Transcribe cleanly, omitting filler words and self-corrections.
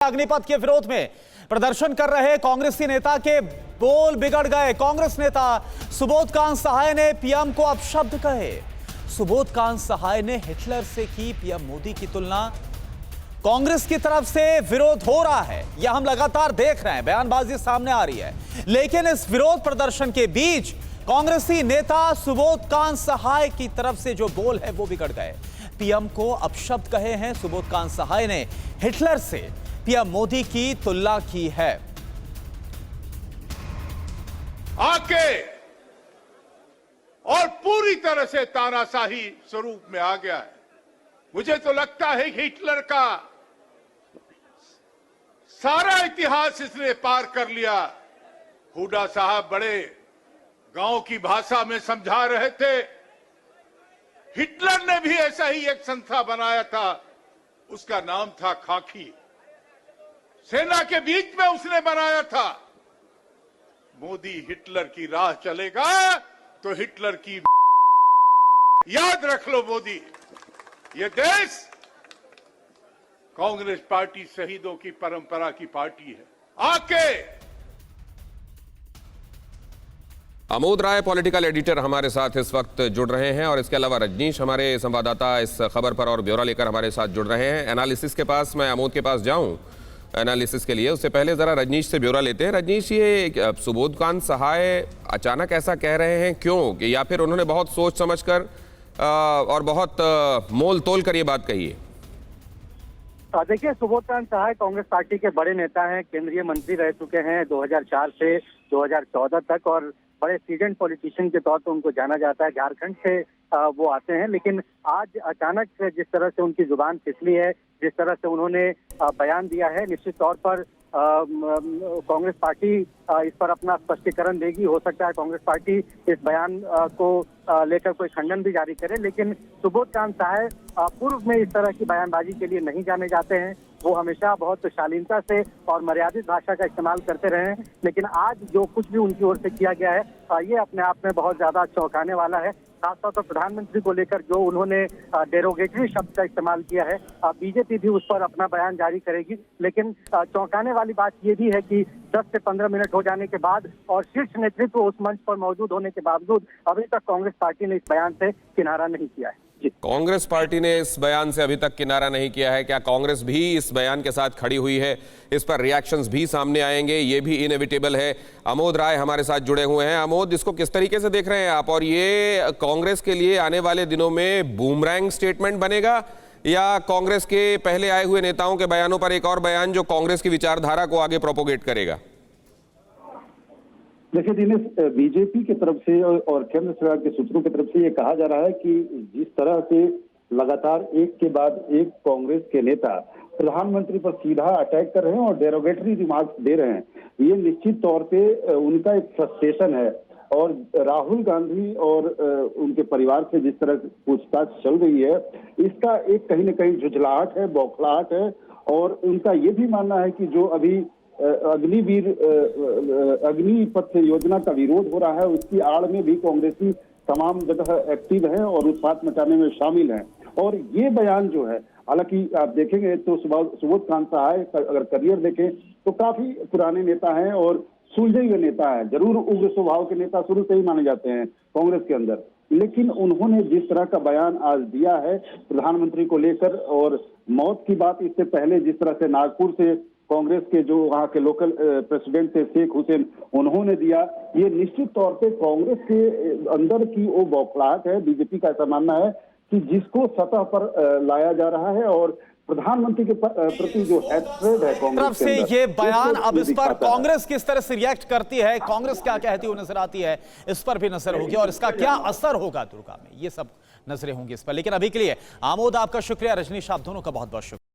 अग्निपथ के विरोध में प्रदर्शन कर रहे कांग्रेसी नेता के बोल बिगड़ गए। कांग्रेस नेता सुबोधकांत सहाय ने पीएम को अपशब्द कहे। सुबोधकांत सहाय ने हिटलर से की पीएम मोदी की तुलना। कांग्रेस की तरफ से विरोध हो रहा है, यह हम लगातार देख रहे हैं, बयानबाजी सामने आ रही है। लेकिन इस विरोध प्रदर्शन के बीच कांग्रेसी नेता सुबोधकांत सहाय की तरफ से जो बोल है वो बिगड़ गए। पीएम को अपशब्द कहे हैं। सुबोधकांत सहाय ने हिटलर से पीएम मोदी की तुलना की है। आके और पूरी तरह से तानाशाही स्वरूप में आ गया है। मुझे तो लगता है कि हिटलर का सारा इतिहास इसने पार कर लिया। हुड्डा साहब बड़े गांव की भाषा में समझा रहे थे। हिटलर ने भी ऐसा ही एक संस्था बनाया था, उसका नाम था खाकी। सेना के बीच में उसने बनाया था। मोदी हिटलर की राह चलेगा तो हिटलर की याद रख लो। मोदी, ये देश कांग्रेस पार्टी शहीदों की परंपरा की पार्टी है। आके आमोद राय पॉलिटिकल एडिटर हमारे साथ इस वक्त जुड़ रहे हैं और इसके अलावा रजनीश हमारे संवाददाता इस खबर पर और ब्यौरा लेकर हमारे साथ जुड़ रहे हैं। एनालिसिस के पास मैं आमोद के पास जाऊं एनालिसिस के लिए, उससे पहले जरा रजनीश से ब्यौरा लेते हैं। रजनीश, ये सुबोधकांत सहाय अचानक ऐसा कह रहे हैं, क्यों? कि या फिर उन्होंने बहुत सोच समझकर और बहुत मोल तोल कर ये बात कही है? देखिए, सुबोधकांत सहाय कांग्रेस पार्टी के बड़े नेता हैं, केंद्रीय मंत्री रह चुके हैं 2004 से 2014 तक और बड़े सीजन पॉलिटिशियन के तौर पर उनको जाना जाता है। झारखंड से वो आते हैं, लेकिन आज अचानक जिस तरह से उनकी जुबान फिसली है, जिस तरह से उन्होंने बयान दिया है, निश्चित तौर पर कांग्रेस पार्टी इस पर अपना स्पष्टीकरण देगी। हो सकता है कांग्रेस पार्टी इस बयान को लेकर कोई खंडन भी जारी करे, लेकिन सुबोधकांत सहाय पूर्व में इस तरह की बयानबाजी के लिए नहीं जाने जाते हैं। वो हमेशा बहुत शालीनता से और मर्यादित भाषा का इस्तेमाल करते रहे हैं, लेकिन आज जो कुछ भी उनकी ओर से किया गया है ये अपने आप में बहुत ज्यादा चौंकाने वाला है। खासतौर पर प्रधानमंत्री को लेकर जो उन्होंने डेरोगेटरी शब्द का इस्तेमाल किया है, बीजेपी भी उस पर अपना बयान जारी करेगी। लेकिन चौंकाने वाली बात ये भी है कि 10 से 15 मिनट हो जाने के बाद और शीर्ष नेतृत्व उस मंच पर मौजूद होने के बावजूद अभी तक कांग्रेस पार्टी ने इस बयान से किनारा नहीं किया है। कांग्रेस पार्टी ने इस बयान से अभी तक किनारा नहीं किया है। क्या कांग्रेस भी इस बयान के साथ खड़ी हुई है? इस पर रिएक्शंस भी सामने आएंगे, ये भी इनएविटेबल है। आमोद राय हमारे साथ जुड़े हुए हैं। आमोद, इसको किस तरीके से देख रहे हैं आप? और ये कांग्रेस के लिए आने वाले दिनों में बूमरैंग स्टेटमेंट बनेगा या कांग्रेस के पहले आए हुए नेताओं के बयानों पर एक और बयान जो कांग्रेस की विचारधारा को आगे प्रोपोगेट करेगा? देखिए दिनेश, बीजेपी की तरफ से और केंद्र सरकार के सूत्रों की तरफ से ये कहा जा रहा है कि जिस तरह से लगातार एक के बाद एक कांग्रेस के नेता प्रधानमंत्री पर सीधा अटैक कर रहे हैं और डेरोगेटरी रिमार्क्स दे रहे हैं, ये निश्चित तौर पे उनका एक फ्रस्ट्रेशन है। और राहुल गांधी और उनके परिवार से जिस तरह पूछताछ चल रही है, इसका एक कहीं न कहीं झुझलाहट है, बौखलाहट है। और उनका ये भी मानना है कि जो अभी अग्निपथ योजना का विरोध हो रहा है, उसकी आड़ में भी कांग्रेसी तमाम जगह एक्टिव है और उत्पात मचाने में शामिल हैं। और ये बयान जो है, हालांकि आप देखेंगे तो सुबोधकांत सहाय अगर करियर देखें तो काफी पुराने नेता हैं और सुलझे हुए नेता है। जरूर उग्र स्वभाव के नेता शुरू से ही माने जाते हैं कांग्रेस के अंदर, लेकिन उन्होंने जिस तरह का बयान आज दिया है प्रधानमंत्री को लेकर और मौत की बात, इससे पहले जिस तरह से नागपुर से कांग्रेस के जो वहां के लोकल प्रेसिडेंट थे शेख हुसैन, उन्होंने दिया, ये निश्चित तौर पे कांग्रेस के अंदर की वो बौखलाहट है। बीजेपी का ऐसा मानना है कि जिसको सतह पर लाया जा रहा है और प्रधानमंत्री के प्रति जो हैट्रेड है कांग्रेस से ये बयान, अब इस पर कांग्रेस किस तरह से रिएक्ट करती है, कांग्रेस क्या कहती हुई नजर आती है, इस पर भी नजर होगी और इसका क्या असर होगा दुर्गा में, ये सब नजरें होंगी इस पर। लेकिन अभी के लिए आमोद आपका शुक्रिया, रजनीश आप दोनों का बहुत बहुत शुक्रिया।